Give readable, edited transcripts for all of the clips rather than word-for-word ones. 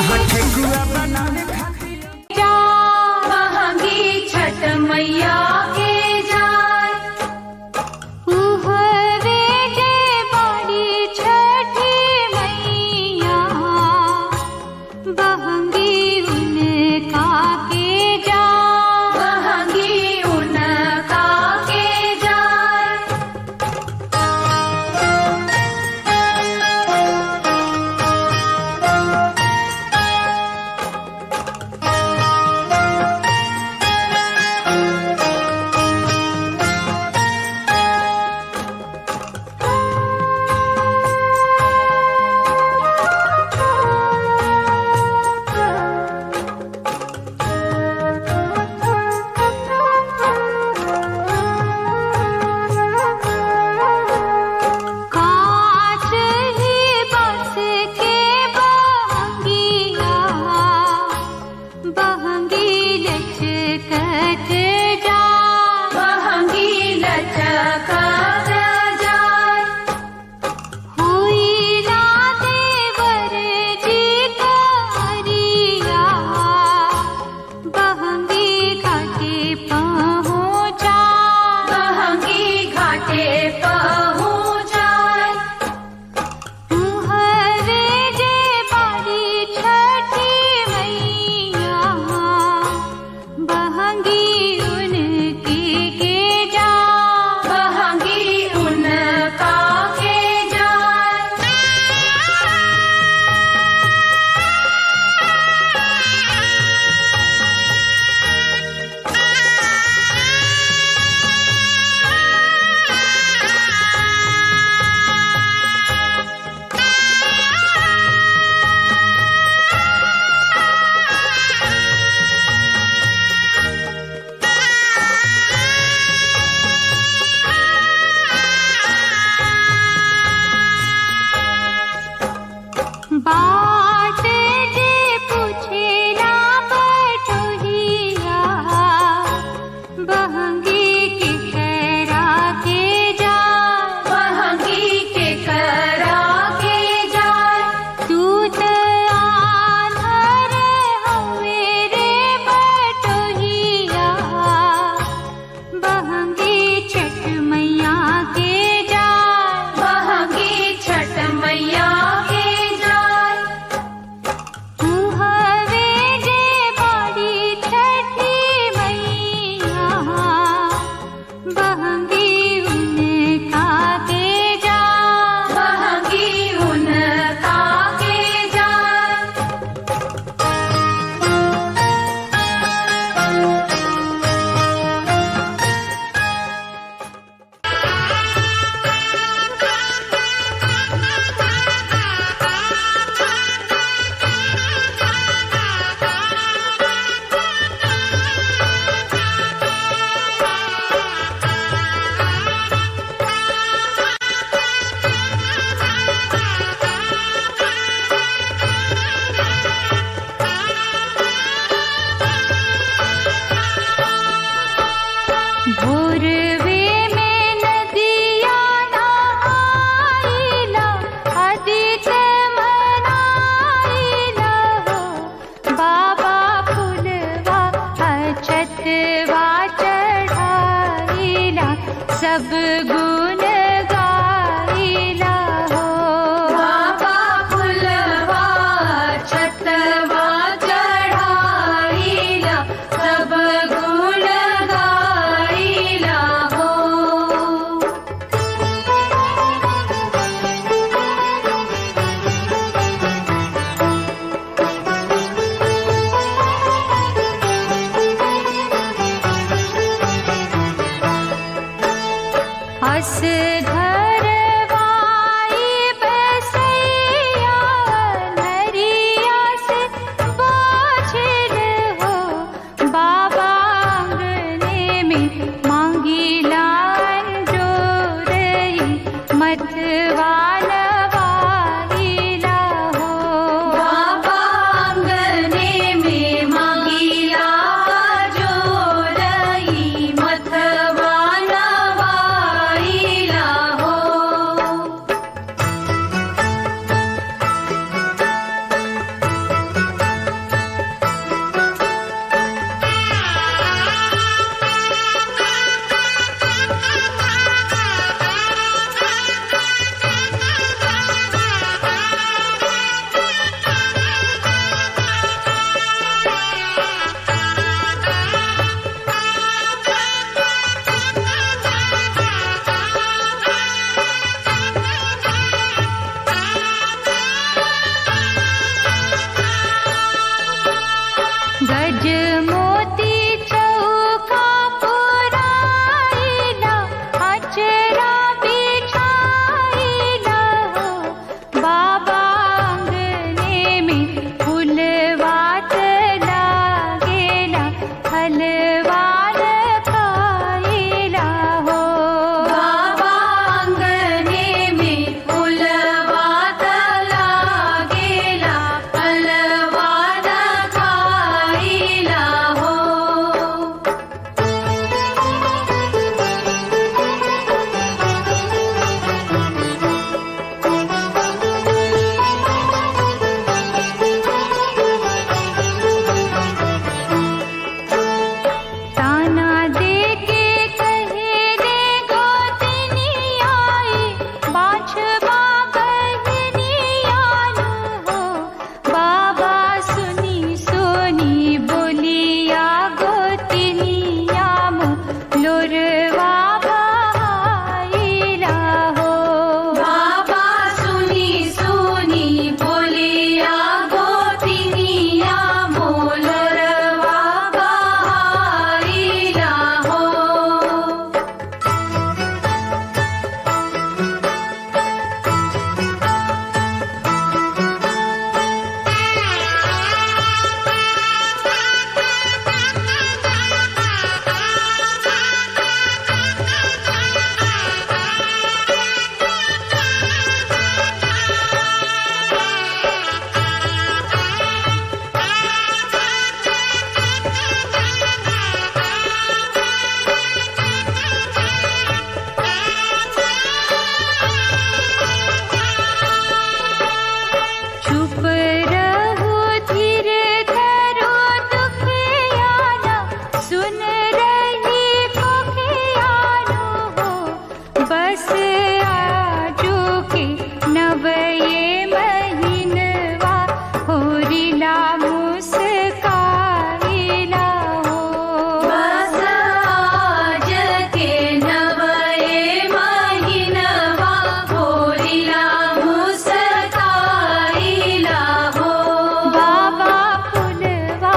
हाँ ठेकुआ बनाने जा महंगी छठ मैया के जाय उहवे जे बड़ी छठी मैया बहंगी उनका के जाय बहंगी उनका के जाय कांच ही बस के बहंगिया बहंगी लचकत जा बहंगी लचकत जाय हुई ना देवर जी करिया बहंगी घाटे पहुँचा बहंगी घाटे पहुँचाय उहवे जे बड़ी छठी मैया बहंगी उनकी के जा बहंगी उनका के जाय बाट जे पूछेला बटोहिया बहंगी के करा के जाय बहंगी के करा के जाय तू त आंधर हवे रे बटोहिया बहंगी छठ मैया के जाय बहंगी छठ मैया के जाय उहवे जे बड़ी छठी मैया बहंगी उनका के जाय बहंगी उनका के जाय भोरवे में नदिया नहाइला अधिक मनाइला हो बाबा फुलवा अछतवा चढ़ाइला सब गुण गाइला हो बाबा फुलवा अछतवा चढ़ाइला सब गुण गाइला हो गज मोती चौका पुराइला, अचरा बिछाइला हो। बाबा आंगने में फूलवात लागेला, फलवान खाइला हो। बाबा आंगने में फूलवात लागेला, फलवान खाइला हो। ताना देके कहे रे गोतनी आई, बाछवा बहनी आनु हो। बाबा सुनी सुनी बोलिया गोतनिया मो, लोरवा बहाइला हो। बाबा सुनी सुनी बोलिया गोतिनिया मोलरवा बहाइला हो। चुप रहो धीर धरो दुखियाना, सुन रही कोकियानो हो। बस आजो के नवये महीनवा, होरिला मुस्काइला हो। बस आज के नवये महीनवा, होरिला मुस्काइला हो। बाबा फुलवा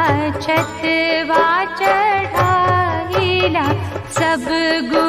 अछतवा चढ़ाइला, सब गुण